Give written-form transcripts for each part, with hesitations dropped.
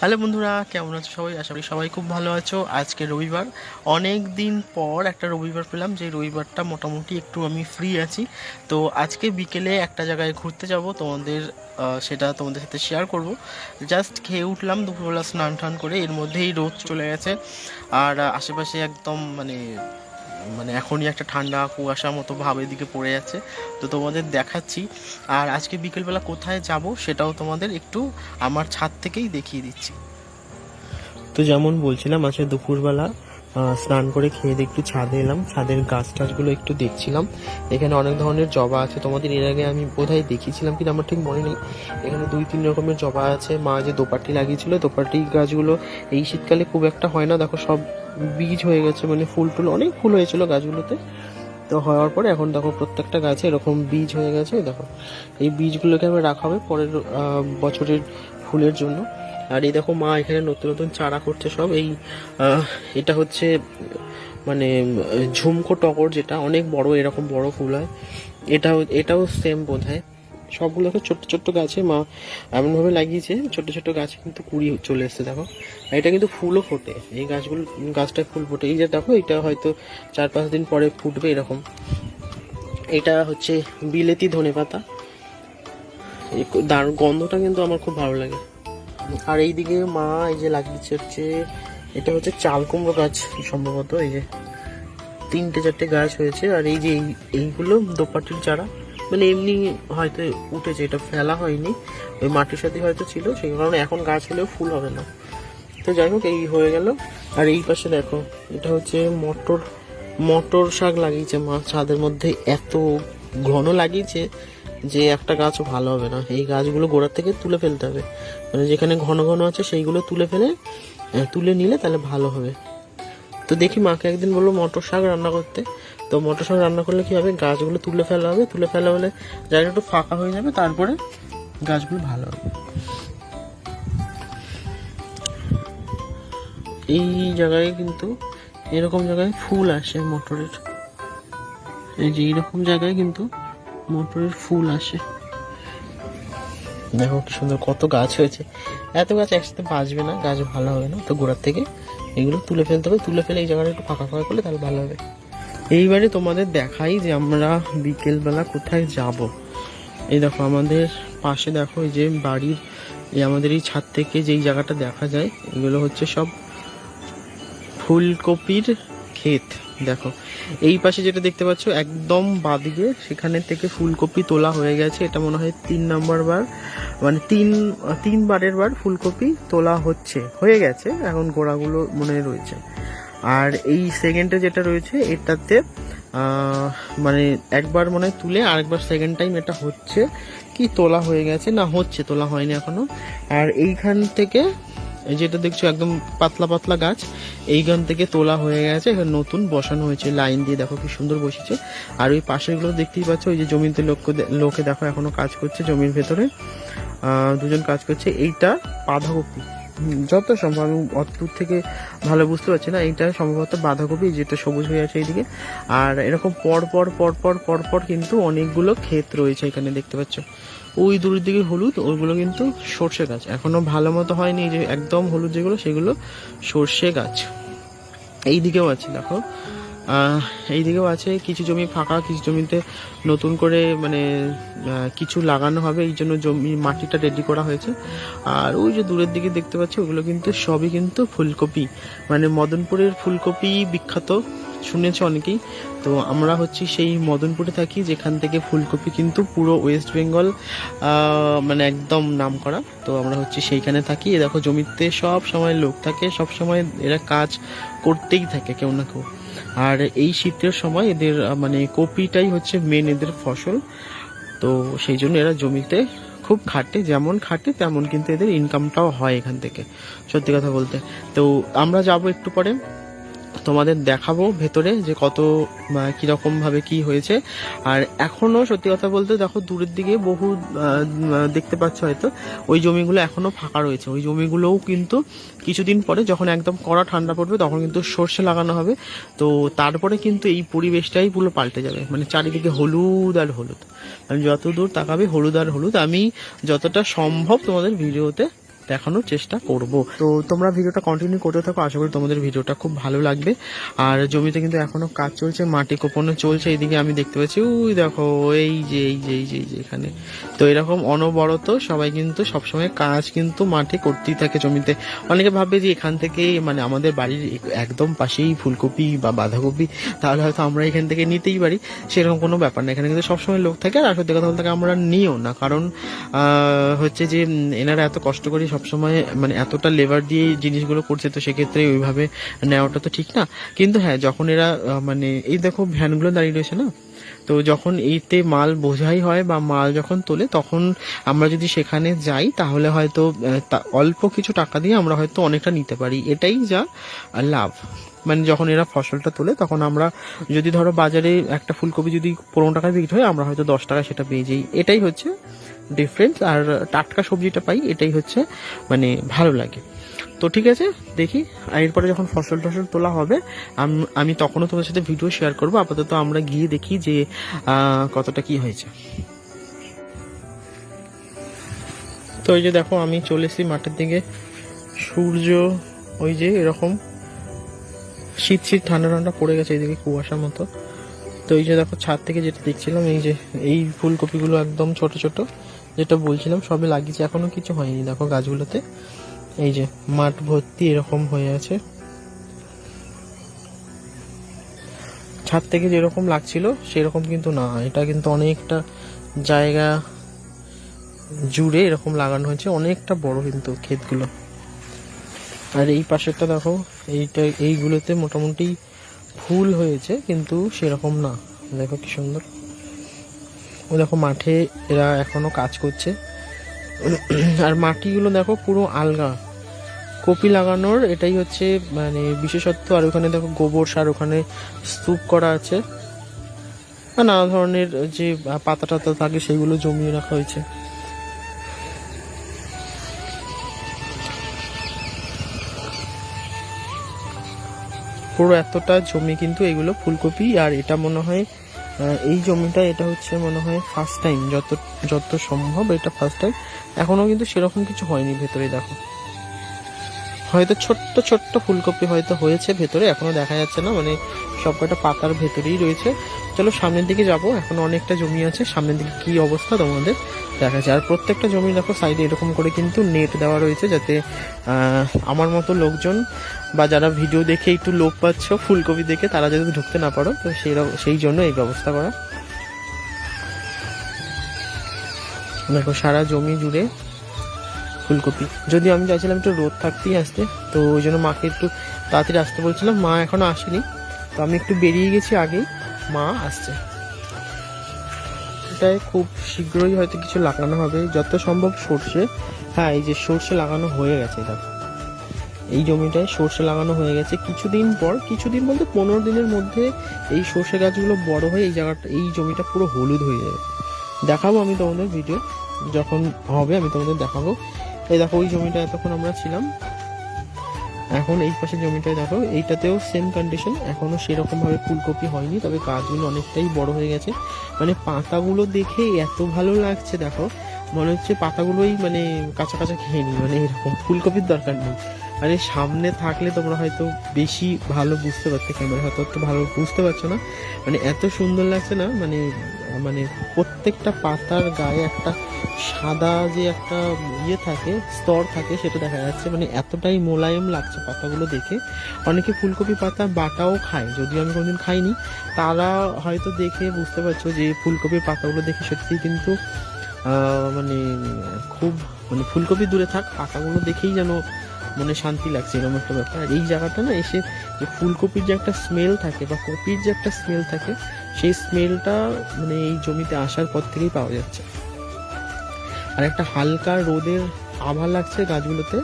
Hello বন্ধুরা, কেমন আছো সবাই? আশা করি সবাই খুব ভালো আছো। আজকে রবিবার, অনেক দিন পর একটা রবিবার পেলাম, যে রবিবারটা মোটামুটি একটু আমি ফ্রি আছি। তো আজকে বিকেলে একটা জায়গায় ঘুরতে যাব, তোমাদের সেটা তোমাদের সাথে শেয়ার করব। জাস্ট খেয়ে উঠলাম দুপুরবেলা, স্নান টান করে, এর মধ্যেই রোদ চলে গেছে। আর আশেপাশে একদম মানে মানে এখনই একটা ঠান্ডা কুয়াশা মতো ভাব এদিকে পড়ে যাচ্ছে। তো তোমাদের দেখাচ্ছি। আর আজকে বিকেলবেলা কোথায় যাব সেটাও তোমাদের একটু আমার ছাদ থেকেই দেখিয়ে দিচ্ছি। তো যেমন বলছিলাম, আজকে দুপুরবেলা স্নান করে খেয়ে দিয়ে একটু ছাদে এলাম। ছাদের গাছ টাছগুলো একটু দেখছিলাম। এখানে অনেক ধরনের জবা আছে, তোমাদের এর আগে আমি বোধহয় দেখিয়েছিলাম কিন্তু আমার ঠিক মনে নেই। এখানে 2-3 রকমের জবা আছে। মা যে দোপাটি লাগিয়েছিল, দোপাটি গাছগুলো এই শীতকালে খুব একটা হয় না, দেখো সব বীজ হয়ে গেছে, মানে ফুল টুল অনেক ফুল হয়েছিল গাছগুলোতে। তো হওয়ার পরে এখন দেখো প্রত্যেকটা গাছে এরকম বীজ হয়ে গেছে। দেখো এই বীজগুলোকে আমি রাখা হবে পরের বছরের ফুলের জন্য। আর এই দেখো মা এখানে নতুন নতুন চারা করছে সব। এই এটা হচ্ছে মানে ঝুমকো টগর, যেটা অনেক বড়, এরকম বড় ফুল হয়। এটাও সেম বোধ হয়। সবগুলোকে ছোট্ট ছোট্ট গাছে মা এমনভাবে লাগিয়েছে, ছোট ছোট গাছে কিন্তু কুড়ি চলে এসছে দেখো। আর এটা কিন্তু ফুলও ফোটে, এই গাছটায় ফুল ফোটে। এই যে দেখো, এটা হয়তো 4-5 দিন পরে ফুটবে এরকম। এটা হচ্ছে বিলেতি ধনেপাতা। দারুণ গন্ধটা কিন্তু আমার খুব ভালো লাগে। আর এইদিকে মা এই যে লাগিয়েছে হচ্ছে, এটা হচ্ছে চাল কুমড়ো গাছ সম্ভবত। এই যে 3-4টে গাছ হয়েছে। আর এই যে এইগুলো দোপাটির চারা, মানে এমনি হয়তো উঠেছে, এটা ফেলা হয়নি, ওই মাটির সাথে হয়তো ছিল, সেই কারণে এখন গাছ হলেও ফুল হবে না। তো যাই হোক, এই হয়ে গেল। আর এই পাশে দেখো, এটা হচ্ছে মটর শাক লাগিয়েছে মা ছাদের মধ্যে। এত ঘন লাগিয়েছে যে একটা গাছও ভালো হবে না, এই গাছগুলো গোড়ার থেকে তুলে ফেলতে হবে। মানে যেখানে ঘন ঘন আছে সেইগুলো তুলে নিলে তাহলে ভালো হবে। তো দেখি, মাকে একদিন বললো মটর শাক রান্না করতে। তো মটর শাক রান্না করলে কি হবে, গাছগুলো তুলে ফেলা হবে, তুলে ফেলা হলে জায়গাটা একটু ফাঁকা হয়ে যাবে, তারপরে গাছগুলো ভালো হবে। এই জায়গায় কিন্তু এরকম জায়গায় ফুল আসে মটরের, এই যে এইরকম জায়গায় কিন্তু মটরের ফুল আসে। দেখো কি সুন্দর, কত গাছ হয়েছে। এত গাছ একসাথে বাঁচবে না, গাছ ভালো হবে না। তো গোড়ার থেকে এগুলো তুলে ফেলতে হবে, তুলে ফেলে এই জায়গাটা একটু ফাঁকা ফাঁকা করলে তাহলে ভালো হবে। এইবারে তোমাদের দেখাই যে আমরা বিকেলবেলা কোথায় যাব। এই দেখো আমাদের পাশে, দেখো এই যে বাড়ির আমাদের এই ছাদ থেকে যেই জায়গাটা দেখা যায়, এগুলো হচ্ছে সব ফুলকপির ক্ষেত। দেখো এই পাশে যেটা দেখতে পাচ্ছ একদম বাদিকে, সেখানে থেকে ফুলকপি তোলা হয়ে গেছে। এটা মনে হয় 3 নম্বর বার, মানে তিনবারের বার ফুলকপি তোলা হয়ে গেছে। এখন গোড়াগুলো মনে রয়েছে। আর এই সেকেন্ডে যেটা রয়েছে এটাতে মানে একবার মনে হয় তুলে আরেকবার সেকেন্ড টাইম এটা হচ্ছে কি তোলা হয়ে গেছে, না হচ্ছে, তোলা হয়নি এখনো। আর এইখান থেকে যেটা দেখছো একদম পাতলা পাতলা গাছ, এইখান থেকে তোলা হয়ে গেছে, এখানে নতুন বসানো হয়েছে লাইন দিয়ে। দেখো কি সুন্দর বসেছে। আর ওই পাশেগুলো দেখতেই পাচ্ছ, ওই যে জমিতে লোকে দেখো এখনো কাজ করছে, জমির ভেতরে 2জন কাজ করছে। এইটা বাঁধাকপি, যত সম্ভব, আমি অত দূর থেকে ভালো বুঝতে পারছি না। এইটা সম্ভবত বাঁধাকপি, যেটা সবুজ হয়ে আছে এইদিকে। আর এরকম পর পর পর পর পর পর কিন্তু অনেকগুলো ক্ষেত রয়েছে এখানে, দেখতে পাচ্ছ। ওই দূরের দিকে হলুদ, ওইগুলো কিন্তু সর্ষে গাছ, এখনো ভালো মতো হয়নি। যে একদম হলুদ যেগুলো, সেগুলো সর্ষে গাছ। এই দিকেও আছে দেখো, এই দিকেও আছে। কিছু জমি ফাঁকা, কিছু জমিতে নতুন করে মানে কিছু লাগানো হবে, এই জন্য জমি মাটিটা রেডি করা হয়েছে। আর ওই যে দূরের দিকে দেখতে পাচ্ছি, ওগুলো কিন্তু সবই কিন্তু ফুলকপি। মানে মদনপুরের ফুলকপি বিখ্যাত, শুনেছে অনেকেই। তো আমরা হচ্ছি সেই মদনপুরে থাকি, যেখান থেকে ফুলকপি কিন্তু পুরো ওয়েস্ট বেঙ্গল মানে একদম নাম করা। তো আমরা হচ্ছে সেইখানে থাকি। এ দেখো জমিতে সব সময় লোক থাকে, সব সময় এরা কাজ করতেই থাকে কেউ না কেউ। আর এই শীতের সময় এদের মানে কপিটাই হচ্ছে মেন এদের ফসল। তো সেই জন্য এরা জমিতে খুব খাটে, যেমন খাটে তেমন কিন্তু এদের ইনকামটাও হয় এখান থেকে, সত্যি কথা বলতে। তো আমরা যাব একটু পরে, তোমাদের দেখাবো ভেতরে যে কত কিরকম ভাবে কি হয়েছে। আর এখনো সত্যি কথা বলতে দেখো দূরের দিকে বহু দেখতে পাচ্ছ হয়তো, ওই জমিগুলো এখনো ফাঁকা রয়েছে। ওই জমিগুলোও কিন্তু কিছুদিন পরে যখন একদম কড়া ঠান্ডা পড়বে, তখন কিন্তু সর্ষে লাগানো হবে। তো তারপরে কিন্তু এই পরিবেশটাই পুরো পাল্টে যাবে, মানে চারিদিকে হলুদ আর হলুদ। আমি যত দূর তাকাবে হলুদ আর হলুদ। আমি যতটা সম্ভব তোমাদের ভিডিওতে দেখানোর চেষ্টা করব। তো তোমরা ভিডিওটা কন্টিনিউ করতে থাকো, আশা করি তোমাদের ভিডিওটা খুব ভালো লাগবে। আর জমিতে কিন্তু এখনো কাজ চলছে, মাটি কোপানো চলছে। এইদিকে আমি দেখতে পাচ্ছি ওই দেখো এই যে এখানে। তো এরকম অনবরত সবাই কিন্তু সবসময় কাজ কিন্তু মাঠে করতেই থাকে জমিতে। অনেকে ভাববে যে এখান থেকে মানে আমাদের বাড়ির একদম পাশেই ফুলকপি বা বাঁধাকপি, তাহলে হয়তো আমরা এখান থেকে নিতেই পারি, সেরকম কোনো ব্যাপার না। এখানে কিন্তু সবসময় লোক থাকে, আর সত্যি কথা বলতে আমরা নিও না, কারণ হচ্ছে যে এনারা এত কষ্ট করে সবসময় মানে এতটা লেবার দিয়ে জিনিসগুলো করছে, তো সেক্ষেত্রে ওইভাবে নেওয়াটা তো ঠিক না। কিন্তু হ্যাঁ, যখন এরা মানে এই দেখো ভ্যানগুলো দাঁড়িয়ে রয়েছে না, তো যখন এইতে মাল বোঝাই হয় বা মাল যখন তোলে, তখন আমরা যদি সেখানে যাই তাহলে হয়তো অল্প কিছু টাকা দিয়ে আমরা হয়তো অনেকটা নিতে পারি, এটাই যা লাভ। মানে যখন এরা ফসলটা তোলে তখন আমরা যদি ধরো বাজারে একটা ফুলকপি যদি 15 টাকায় বিক্রি হয়, আমরা হয়তো 10 টাকায় সেটা পেয়ে যাই, এটাই হচ্ছে ডিফারেন্স। আর টাটকা সবজিটা পাই, এটাই হচ্ছে মানে ভালো লাগে। তো ঠিক আছে, দেখি এরপরে যখন ফসল তোলা হবে আমি তখনও তোমার সাথে ভিডিও শেয়ার করবো। আপাতত আমরা গিয়ে দেখি যে কতটা কি হয়েছে। তো এই যে দেখো আমি চলে এসেছি মাঠের দিকে, সূর্য ওই যে এরকম শীত ঠান্ডা ঠান্ডা পড়ে গেছে, এইদিকে কুয়াশার মতো। তো এই যে দেখো ছাদ থেকে যেটা দেখছিলাম, এই যে এই ফুলকপিগুলো একদম ছোট ছোট যেটা বলছিলাম সবে লাগিয়েছে, এখনো কিছু হয়নি। দেখো গাছগুলোতে এই যে মাঠ ভর্তি এরকম হয়ে আছে। ছাদ থেকে যেরকম লাগছিল সেরকম কিন্তু না, এটা কিন্তু অনেকটা জায়গা জুড়ে এরকম লাগানো হয়েছে, অনেকটা বড় কিন্তু ক্ষেতগুলো। আর এই পাশেরটা দেখো, এইগুলোতে মোটামুটি ফুল হয়েছে কিন্তু সেরকম না। দেখো কি সুন্দর, ও দেখো মাঠে এরা এখনো কাজ করছে। আর মাটিগুলো দেখো পুরো আলগা, কপি লাগানোর এটাই হচ্ছে মানে বিশেষত্ব। আর ওখানে দেখো গোবর সার ওখানে স্তূপ করা আছে, আর নানা ধরনের যে পাতা টাতা থাকে সেগুলো জমিয়ে রাখা হয়েছে। পুরো এতটা জমি কিন্তু এগুলো ফুলকপি। আর এটা মনে হয় এই জমিটা এটা হচ্ছে মনে হয় ফার্স্ট টাইম, যত সম্ভব এটা ফার্স্ট টাইম। এখনো কিন্তু সেরকম কিছু হয়নি ভেতরে, দেখো হয়তো ছোট্ট ছোট্ট ফুলকপি হয়তো হয়েছে ভেতরে, এখনো দেখা যাচ্ছে না, মানে সবকটা পাতার ভেতরেই রয়েছে। চলো সামনের দিকে যাব, এখন অনেকটা জমি আছে, সামনের দিকে কি অবস্থা তোমাদের দেখা যায়। আর প্রত্যেকটা জমি দেখো সাইডে এরকম করে কিন্তু নেট দেওয়া রয়েছে, যাতে আমার মতো লোকজন বা যারা ভিডিও দেখে একটু লোভ পাচ্ছ ফুলকপি দেখে, তারা যাতে ঢুকতে না পারো, তো সেই জন্য এই ব্যবস্থা করা। দেখো সারা জমি জুড়ে ফুলকপি। যদি আমি চাইছিলাম একটু রোদ থাকতেই আসতে, তো ওই জন্য মাকে একটু তাড়াতাড়ি আসতে বলছিলাম, মা এখনো আসেনি, তো আমি একটু বেরিয়ে গেছি আগেই, মা আসছে। এটাই খুব শীঘ্রই হয়তো কিছু লাগানো হবে, যত সম্ভব সর্ষে। হ্যাঁ, এই যে সর্ষে লাগানো হয়ে গেছে, দেখো এই জমিটায় সর্ষে লাগানো হয়ে গেছে। কিছুদিন বলতে 15 দিনের মধ্যে এই সর্ষে গাছগুলো বড় হয়ে এই জমিটা পুরো হলুদ হয়ে যাবে। দেখাবো আমি তোমাদের ভিডিও যখন হবে, আমি তোমাদের দেখাবো। এই দেখো ওই জমিটা এতক্ষণ আমরা ছিলাম, এখন এই পাশে জমিটায় দেখো, এইটাতেও সেম কন্ডিশন, এখনো সেরকম ভাবে ফুলকপি হয়নি, তবে গাছগুলো অনেকটাই বড় হয়ে গেছে। মানে পাতাগুলো দেখে এত ভালো লাগছে, দেখো মনে হচ্ছে পাতাগুলোই মানে কাঁচা কাঁচা খেয়ে নি, মানে এরকম। ফুলকপির দরকার নেই, মানে সামনে থাকলে তোমরা হয়তো বেশি ভালো বুঝতে পারছো, ক্যামেরা হয়তো একটু ভালো বুঝতে পারছো না, মানে এত সুন্দর লাগছে না। মানে মানে প্রত্যেকটা পাতার গায়ে একটা সাদা যে একটা থাকে, স্তর থাকে, সেটা দেখা যাচ্ছে, মানে এতটাই মোলায়েম লাগছে পাতাগুলো দেখে। অনেকে ফুলকপি পাতা বাটাও খায়, যদিও আমি কোনোদিন খাইনি, তারা হয়তো দেখে বুঝতে পারছো যে ফুলকপির পাতাগুলো দেখে সত্যি কিন্তু মানে খুব মানে ফুলকপি দূরে থাক, পাতাগুলো দেখেই যেন মানে শান্তি লাগছে, এরকম একটা ব্যাপার। আর এই জায়গাটা না এসে যে ফুলকপির যে একটা স্মেল থাকে বা কপির যে একটা স্মেল থাকে, সেই স্মেলটা মানে এই জমিতে আসার পর থেকেই পাওয়া যাচ্ছে। আর একটা হালকা রোদের আভা লাগছে গাছগুলোতে,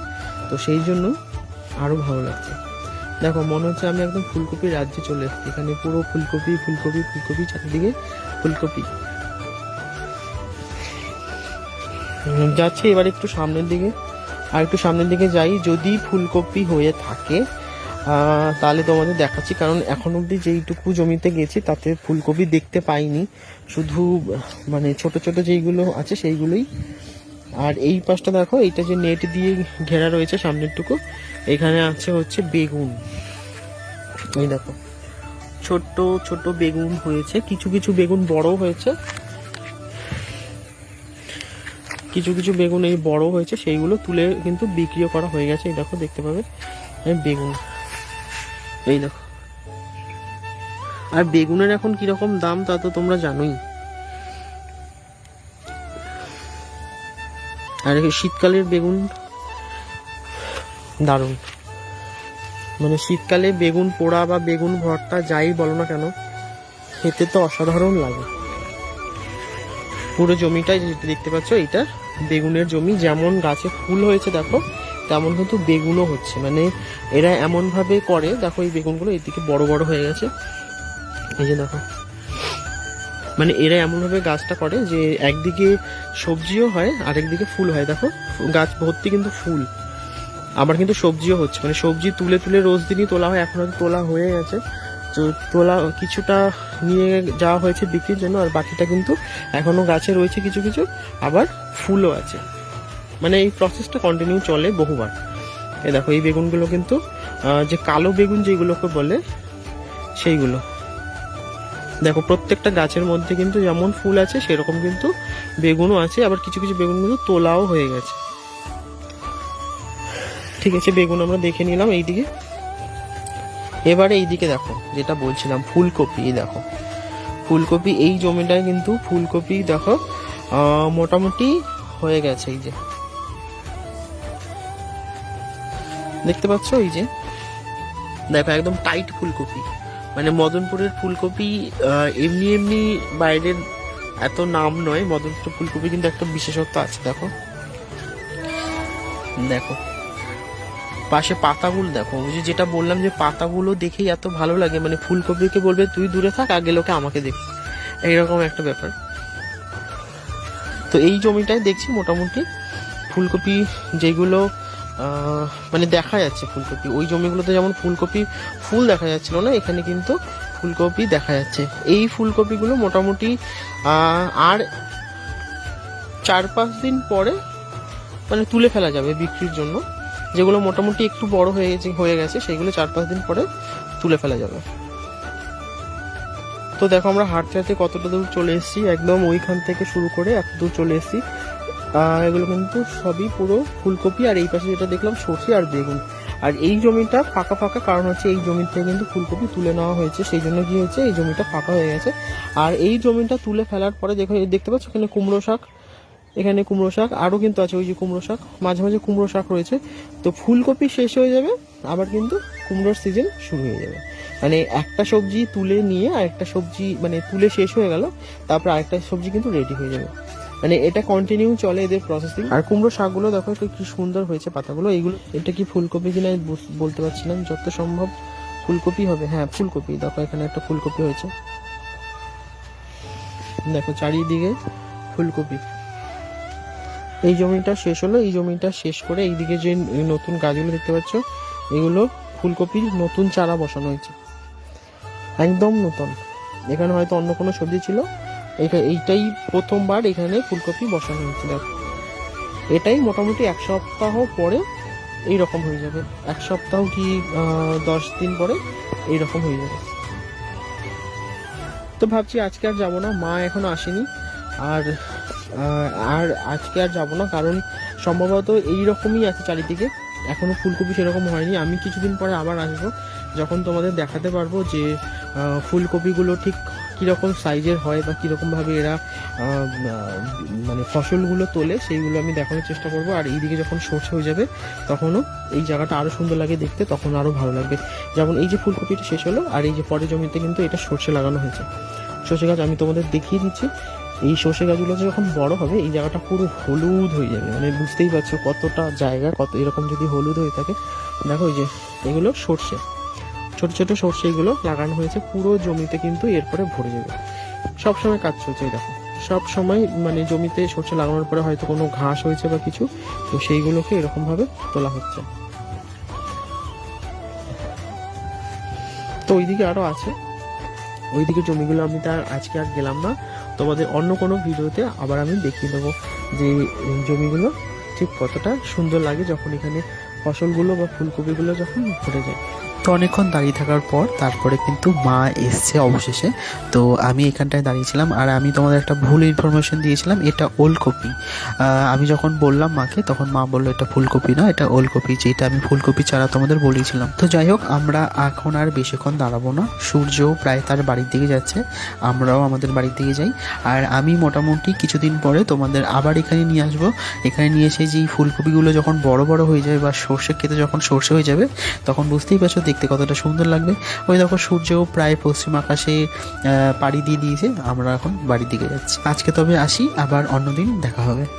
তো সেই জন্য আরো ভালো লাগছে। দেখো মনে হচ্ছে আমি একদম ফুলকপির রাজ্যে চলে এসেছি, এখানে পুরো ফুলকপি ফুলকপি ফুলকপি, চারিদিকে ফুলকপি। যাচ্ছি এবার একটু সামনের দিকে, আর একটু সামনের দিকে যাই, যদি ফুলকপি হয়ে থাকে তাহলে তোমাদের দেখাচ্ছি। কারণ এখন অবধি যেইটুকু জমিতে গেছি তাতে ফুলকপি দেখতে পাইনি, শুধু মানে ছোট ছোট যেইগুলো আছে সেইগুলোই আর এই পাশটা দেখো, এইটা যে নেট দিয়ে ঘেরা রয়েছে সামনের টুকু, এখানে আছে হচ্ছে বেগুন। এই দেখো ছোট্ট ছোট বেগুন হয়েছে, কিছু কিছু বেগুন বড় হয়েছে, কিছু কিছু বেগুন এই বড় হয়েছে, সেইগুলো তুলে কিন্তু বিক্রিও করা হয়ে গেছে। এই দেখো দেখতে পাবে বেগুন, এই দেখো। আর বেগুনের এখন কিরকম দাম তা তো তোমরা জানোই। আর শীতকালের বেগুন দারুণ, মানে শীতকালে বেগুন পোড়া বা বেগুন ভর্তা যাই বলো না কেন, খেতে তো অসাধারণ লাগে। পুরো জমিটাই যেটা দেখতে পাচ্ছ, এটা বেগুনের জমি। যেমন গাছে ফুল হয়েছে দেখো, তেমন কিন্তু বেগুনও হচ্ছে। মানে এরা এমন ভাবে করে, দেখো এই বেগুনগুলো এদিকে বড় বড় হয়ে গেছে, এই যে দেখো। মানে এরা এমন ভাবে গাছটা করে যে একদিকে সবজিও হয় আর একদিকে ফুল হয়। দেখো গাছ ভর্তি কিন্তু ফুল, আবার কিন্তু সবজিও হচ্ছে। মানে সবজি তুলে তুলে রোজ দিনই তোলা হয়, এখন হয়তো তোলা হয়ে গেছে। তো তোলা কিছুটা নিয়ে যাওয়া হয়েছে বিক্রির জন্য, আর বাকিটা কিন্তু এখনো গাছে রয়েছে কিছু কিছু, আবার ফুলও আছে। মানে এই প্রসেসটা কন্টিনিউ চলে বহুবার। এই দেখো এই বেগুনগুলো কিন্তু যে কালো বেগুন যেগুলোকে বলে সেইগুলো দেখো, প্রত্যেকটা গাছের মধ্যে কিন্তু যেমন ফুল আছে সেরকম কিন্তু বেগুনও আছে। আবার কিছু কিছু বেগুন কিন্তু তোলাও হয়ে গেছে। ঠিক আছে, বেগুন আমরা দেখে নিলাম এইদিকে। এবারে এইদিকে দেখো যেটা বলছিলাম, ফুলকপি। দেখো ফুলকপি, এই জমিটায় কিন্তু ফুলকপি দেখো মোটামুটি হয়ে গেছে। এই যে দেখতে পাচ্ছ, এই যে দেখো একদম টাইট ফুলকপি। মানে মদনপুরের ফুলকপি এমনি এমনি বাইরের এত নাম নয়, মদনপুর ফুলকপি কিন্তু একটা বিশেষত্ব আছে। দেখো দেখো পাশে পাতাগুলো দেখো, ওই যে যেটা বললাম যে পাতাগুলো দেখেই এত ভালো লাগে। মানে ফুলকপিকে বলবে তুই দূরে থাক, আগে লোকে আমাকে দেখ, এইরকম একটা ব্যাপার। তো এই জমিটায় দেখছি মোটামুটি ফুলকপি যেগুলো মানে দেখা যাচ্ছে ফুলকপি, ওই জমিগুলোতে যেমন ফুলকপি ফুল দেখা যাচ্ছিল না, এখানে কিন্তু ফুলকপি দেখা যাচ্ছে। এই ফুলকপিগুলো মোটামুটি আর 4-5 দিন পরে মানে তুলে ফেলা যাবে বিক্রির জন্য। যেগুলো মোটামুটি একটু বড় হয়ে গেছে সেগুলো 4-5 দিন পরে তুলে ফেলা যাবে। তো দেখো আমরা হাঁটতে হাঁটতে কতটা দূর চলে এসেছি, একদম ওইখান থেকে শুরু করে এত দূর চলে এসেছি। এগুলো কিন্তু সবই পুরো ফুলকপি। আর এই পাশে যেটা দেখলাম সর্ষে আর বেগুন। আর এই জমিটা ফাঁকা ফাঁকা, কারণ হচ্ছে এই জমি থেকে কিন্তু ফুলকপি তুলে নেওয়া হয়েছে, সেই জন্য কি হয়েছে এই জমিটা ফাঁকা হয়ে গেছে। আর এই জমিটা তুলে ফেলার পরে দেখতে পাচ্ছ এখানে কুমড়ো শাক, এখানে কুমড়ো শাক আরও কিন্তু আছে, ওই যে কুমড়ো শাক, মাঝে মাঝে কুমড়ো শাক রয়েছে। তো ফুলকপি শেষ হয়ে যাবে, আবার কিন্তু কুমড়োর সিজন শুরু হয়ে যাবে। মানে একটা সবজি তুলে নিয়ে আরেকটা সবজি, মানে তুলে শেষ হয়ে গেল, তারপর আরেকটা সবজি কিন্তু রেডি হয়ে যাবে। মানে এটা কন্টিনিউ চলে এদের প্রসেসিং। আর কুমড়ো শাকগুলো দেখো কি সুন্দর হয়েছে পাতাগুলো। এইগুলো এটা কি ফুলকপি কিনা বলতে পারছিলাম, যত সম্ভব ফুলকপি হবে। হ্যাঁ ফুলকপি, দেখো এখানে একটা ফুলকপি হয়েছে, দেখো চারিদিকে ফুলকপি। এই জমিটা শেষ হলো, এই জমিটা শেষ করে এইদিকে যে নতুন গাছগুলো দেখতে পাচ্ছ, এগুলো ফুলকপির নতুন চারা বসানো হয়েছে, একদম নতুন। এখানে হয়তো অন্য কোনো সবজি ছিল, এইটাই প্রথমবার এখানে ফুলকপি বসানো হয়েছে। দেখো এটাই মোটামুটি 1 সপ্তাহ পরে এইরকম হয়ে যাবে, 1 সপ্তাহ কি 10 দিন পরে এইরকম হয়ে যাবে। তো ভাবছি আজকে আর যাবো না, মা এখনো আসেনি। আর আজকে আর যাবো না, কারণ সম্ভবত এইরকমই আছে চারিদিকে, এখনো ফুলকপি সেরকম হয়নি। আমি কিছুদিন পরে আবার আসবো, যখন তোমাদের দেখাতে পারবো যে ফুলকপিগুলো ঠিক কীরকম সাইজের হয় বা কীরকমভাবে এরা মানে ফসলগুলো তোলে, সেইগুলো আমি দেখানোর চেষ্টা করবো। আর এইদিকে যখন সর্ষে হয়ে যাবে তখনও এই জায়গাটা আরও সুন্দর লাগে দেখতে, তখন আরও ভালো লাগবে। যেমন এই যে ফুলকপিটা শেষ হলো, আর এই যে পরের জমিতে কিন্তু এটা সর্ষে লাগানো হয়েছে। সর্ষে গাছ আমি তোমাদের দেখিয়ে দিচ্ছি। এই সর্ষে গাছগুলো যখন বড় হবে এই জায়গাটা পুরো হলুদ হয়ে যাবে, মানে বুঝতেই পারছো কতটা জায়গা, কত এরকম যদি হলুদ হয়ে থাকে। দেখো এই যে এগুলো সর্ষে, ছোট ছোট সর্ষে এগুলো লাগানো হয়েছে পুরো জমিতে, কিন্তু এরপরে ভরে যাবে। সবসময় কাজ চলছে, দেখো সব সময় মানে জমিতে সর্ষে লাগানোর পরে হয়তো কোনো ঘাস হয়েছে বা কিছু, তো সেইগুলোকে এরকম ভাবে তোলা হচ্ছে। তো ওইদিকে আরো আছে, ওইদিকে জমিগুলো আমি তার আজকে আর গেলাম না, তোমাদের অন্য কোনো ভিডিওতে আবার আমি দেখিয়ে দেবো। যে জমিগুলো ঠিক কতটা সুন্দর লাগে যখন এখানে ফসলগুলো বা ফুলকপিগুলো যখন ফুটে যায়। তো অনেকক্ষণ দাঁড়িয়ে থাকার পর তারপরে কিন্তু মা এসছে অবশেষে। তো আমি এখানটায় দাঁড়িয়েছিলাম, আর আমি তোমাদের একটা ভুল ইনফরমেশন দিয়েছিলাম, এটা ওলকপি। আমি যখন বললাম মাকে তখন মা বললো এটা ফুলকপি না, এটা ওলকপি, যেটা আমি ফুলকপি চারা তোমাদের বলেছিলাম। তো যাই হোক, আমরা এখন আর বেশিক্ষণ দাঁড়াবো না, সূর্যও প্রায় তার বাড়ির দিকে যাচ্ছে, আমরাও আমাদের বাড়ির দিকে যাই। আর আমি মোটামুটি কিছুদিন পরে তোমাদের আবার এখানে নিয়ে আসবো। এখানে নিয়ে এসে যেই ফুলকপিগুলো যখন বড় বড় হয়ে যাবে বা সর্ষে খেতে যখন সর্ষে হয়ে যাবে, তখন বুঝতেই পারছো দেখতে কতটা সুন্দর লাগবে। ওই দেখো সূর্যও প্রায় পশ্চিম আকাশে পাড়ি দিয়ে দিয়েছে, আমরা এখন বাড়ির দিকে যাচ্ছি। আজকে তবে আসি, আবার অন্যদিন দেখা হবে।